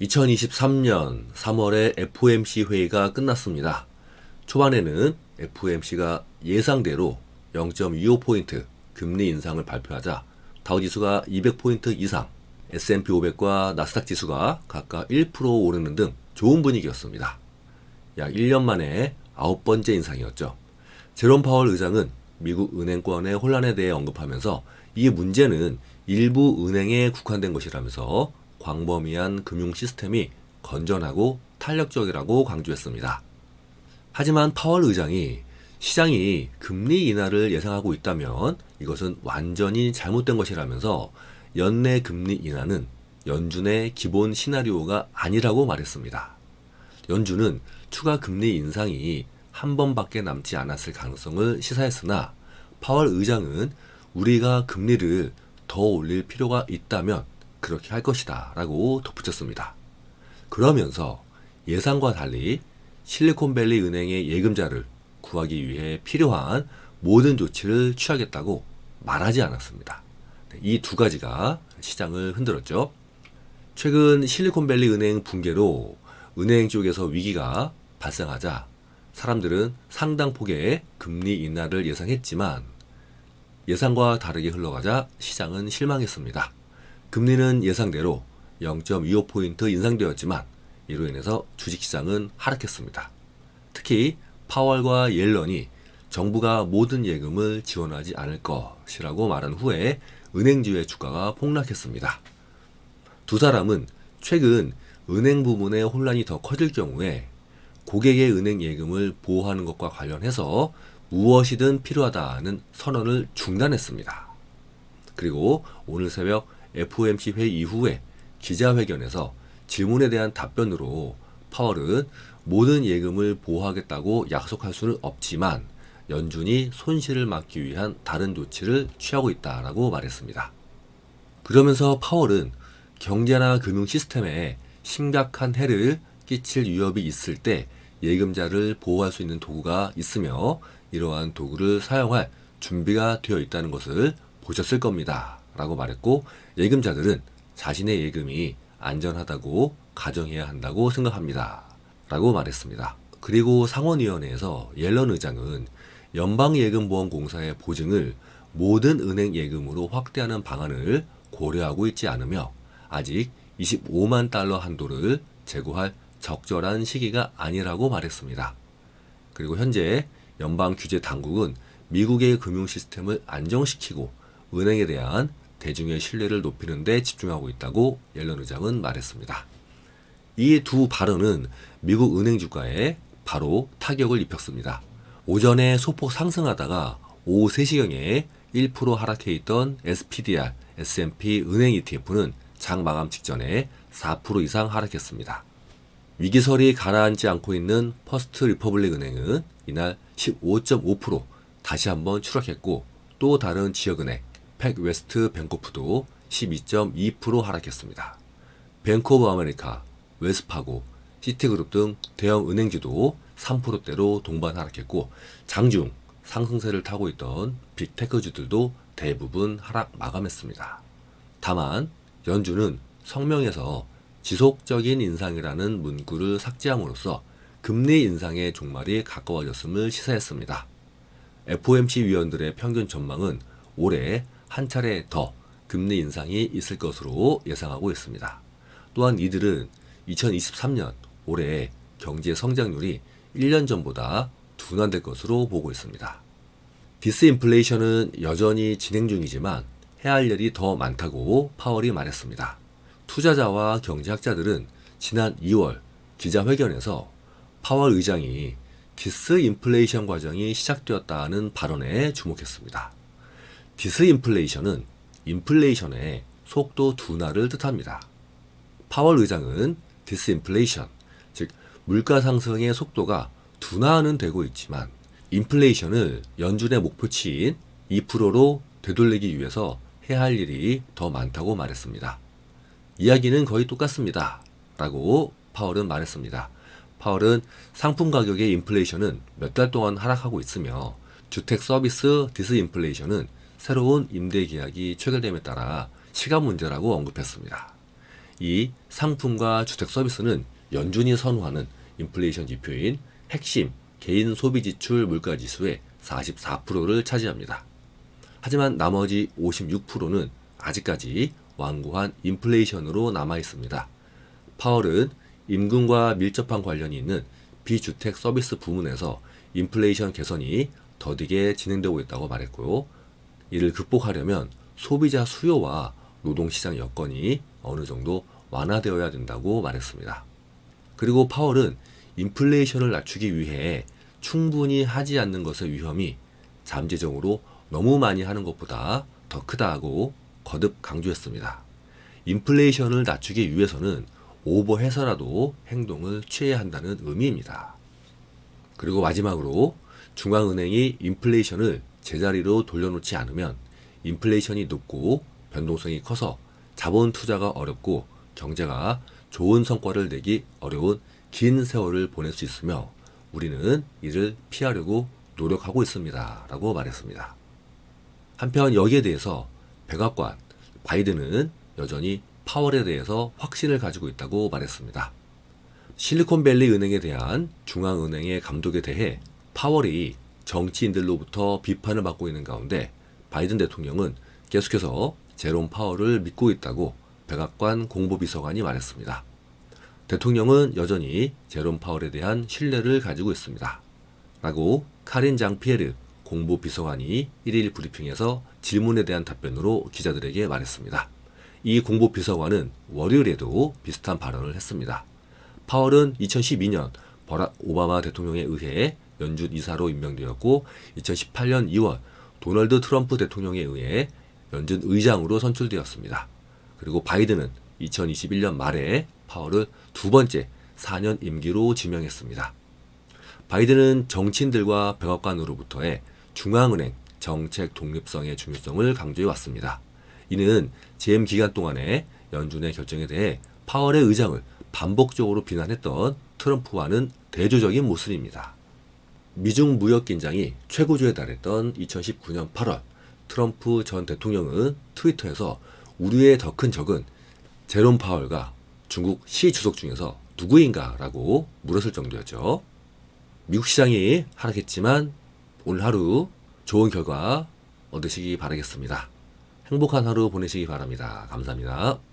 2023년 3월에 FOMC 회의가 끝났습니다. 초반에는 FOMC가 예상대로 0.25포인트 금리 인상을 발표하자 다우지수가 200포인트 이상, S&P 500과 나스닥 지수가 각각 1% 오르는 등 좋은 분위기였습니다. 약 1년 만에 9번째 인상이었죠. 제롬 파월 의장은 미국 은행권의 혼란에 대해 언급하면서 이 문제는 일부 은행에 국한된 것이라면서 광범위한 금융 시스템이 건전하고 탄력적이라고 강조했습니다. 하지만 파월 의장이 시장이 금리 인하를 예상하고 있다면 이것은 완전히 잘못된 것이라면서 연내 금리 인하는 연준의 기본 시나리오가 아니라고 말했습니다. 연준은 추가 금리 인상이 한 번밖에 남지 않았을 가능성을 시사했으나 파월 의장은 우리가 금리를 더 올릴 필요가 있다면 그렇게 할 것이다 라고 덧붙였습니다. 그러면서 예상과 달리 실리콘밸리 은행의 예금자를 구하기 위해 필요한 모든 조치를 취하겠다고 말하지 않았습니다. 이 두 가지가 시장을 흔들었죠. 최근 실리콘밸리 은행 붕괴로 은행 쪽에서 위기가 발생하자 사람들은 상당 폭의 금리 인하를 예상했지만 예상과 다르게 흘러가자 시장은 실망했습니다. 금리는 예상대로 0.25포인트 인상되었지만 이로 인해서 주식시장은 하락했습니다. 특히 파월과 옐런이 정부가 모든 예금을 지원하지 않을 것이라고 말한 후에 은행주의 주가가 폭락했습니다. 두 사람은 최근 은행 부문의 혼란이 더 커질 경우에 고객의 은행 예금을 보호하는 것과 관련해서 무엇이든 필요하다는 선언을 중단했습니다. 그리고 오늘 새벽 FOMC 회의 이후에 기자회견에서 질문에 대한 답변으로 파월은 모든 예금을 보호하겠다고 약속할 수는 없지만 연준이 손실을 막기 위한 다른 조치를 취하고 있다라고 말했습니다. 그러면서 파월은 경제나 금융 시스템에 심각한 해를 끼칠 위협이 있을 때 예금자를 보호할 수 있는 도구가 있으며 이러한 도구를 사용할 준비가 되어 있다는 것을 보셨을 겁니다 라고 말했고, 예금자들은 자신의 예금이 안전하다고 가정해야 한다고 생각합니다 라고 말했습니다. 그리고 상원위원회에서 옐런 의장은 연방예금보험공사의 보증을 모든 은행 예금으로 확대하는 방안을 고려하고 있지 않으며 아직 25만 달러 한도를 제고할 적절한 시기가 아니라고 말했습니다. 그리고 현재 연방규제당국은 미국의 금융 시스템을 안정시키고 은행에 대한 대중의 신뢰를 높이는 데 집중하고 있다고 옐런 의장은 말했습니다. 이 두 발언은 미국 은행 주가에 바로 타격을 입혔습니다. 오전에 소폭 상승하다가 오후 3시경에 1% 하락해 있던 SPDR, S&P 은행 ETF는 장 마감 직전에 4% 이상 하락했습니다. 위기설이 가라앉지 않고 있는 퍼스트 리퍼블릭 은행은 이날 15.5% 다시 한번 추락했고, 또 다른 지역은행 팩웨스트 뱅코프도 12.2% 하락했습니다. 뱅크 오브 아메리카, 웰스파고, 시티그룹 등 대형 은행주도 3%대로 동반 하락했고, 장중 상승세를 타고 있던 빅테크주들도 대부분 하락 마감했습니다. 다만 연준은 성명에서 지속적인 인상이라는 문구를 삭제함으로써 금리 인상의 종말이 가까워졌음을 시사했습니다. FOMC 위원들의 평균 전망은 올해 한 차례 더 금리 인상이 있을 것으로 예상하고 있습니다. 또한 이들은 2023년 올해 경제 성장률이 1년 전보다 둔화될 것으로 보고 있습니다. 디스인플레이션은 여전히 진행 중이지만 해야 할 일이 더 많다고 파월이 말했습니다. 투자자와 경제학자들은 지난 2월 기자회견에서 파월 의장이 디스인플레이션 과정이 시작되었다는 발언에 주목했습니다. 디스인플레이션은 인플레이션의 속도 둔화를 뜻합니다. 파월 의장은 디스인플레이션, 즉 물가 상승의 속도가 둔화는 되고 있지만 인플레이션을 연준의 목표치인 2%로 되돌리기 위해서 해야 할 일이 더 많다고 말했습니다. 이야기는 거의 똑같습니다 라고 파월은 말했습니다. 파월은 상품 가격의 인플레이션은 몇 달 동안 하락하고 있으며 주택 서비스 디스인플레이션은 새로운 임대 계약이 체결됨에 따라 시간 문제라고 언급했습니다. 이 상품과 주택 서비스는 연준이 선호하는 인플레이션 지표인 핵심 개인 소비 지출 물가 지수의 44%를 차지합니다. 하지만 나머지 56%는 아직까지 완고한 인플레이션으로 남아 있습니다. 파월은 임금과 밀접한 관련이 있는 비주택 서비스 부문에서 인플레이션 개선이 더디게 진행되고 있다고 말했고요. 이를 극복하려면 소비자 수요와 노동시장 여건이 어느 정도 완화되어야 된다고 말했습니다. 그리고 파월은 인플레이션을 낮추기 위해 충분히 하지 않는 것의 위험이 잠재적으로 너무 많이 하는 것보다 더 크다고 거듭 강조했습니다. 인플레이션을 낮추기 위해서는 오버해서라도 행동을 취해야 한다는 의미입니다. 그리고 마지막으로 중앙은행이 인플레이션을 제자리로 돌려놓지 않으면 인플레이션이 높고 변동성이 커서 자본 투자가 어렵고 경제가 좋은 성과를 내기 어려운 긴 세월을 보낼 수 있으며 우리는 이를 피하려고 노력하고 있습니다. 라고 말했습니다. 한편 여기에 대해서 백악관 바이든은 여전히 파월에 대해서 확신을 가지고 있다고 말했습니다. 실리콘밸리 은행에 대한 중앙은행의 감독에 대해 파월이 정치인들로부터 비판을 받고 있는 가운데 바이든 대통령은 계속해서 제롬 파월을 믿고 있다고 백악관 공보비서관이 말했습니다. 대통령은 여전히 제롬 파월에 대한 신뢰를 가지고 있습니다. 라고 카린 장 피에르 공보비서관이 1일 브리핑에서 질문에 대한 답변으로 기자들에게 말했습니다. 이 공보비서관은 월요일에도 비슷한 발언을 했습니다. 파월은 2012년 버락 오바마 대통령에 의해 연준 이사로 임명되었고 2018년 2월 도널드 트럼프 대통령에 의해 연준 의장으로 선출되었습니다. 그리고 바이든은 2021년 말에 파월을 두 번째 4년 임기로 지명했습니다. 바이든은 정치인들과 백악관으로부터의 중앙은행 정책 독립성의 중요성을 강조해 왔습니다. 이는 재임 기간 동안에 연준의 결정에 대해 파월의 의장을 반복적으로 비난했던 트럼프와는 대조적인 모습입니다. 미중 무역 긴장이 최고조에 달했던 2019년 8월 트럼프 전 대통령은 트위터에서 우리의 더 큰 적은 제롬 파월과 중국 시 주석 중에서 누구인가 라고 물었을 정도였죠. 미국 시장이 하락했지만 오늘 하루 좋은 결과 얻으시기 바라겠습니다. 행복한 하루 보내시기 바랍니다. 감사합니다.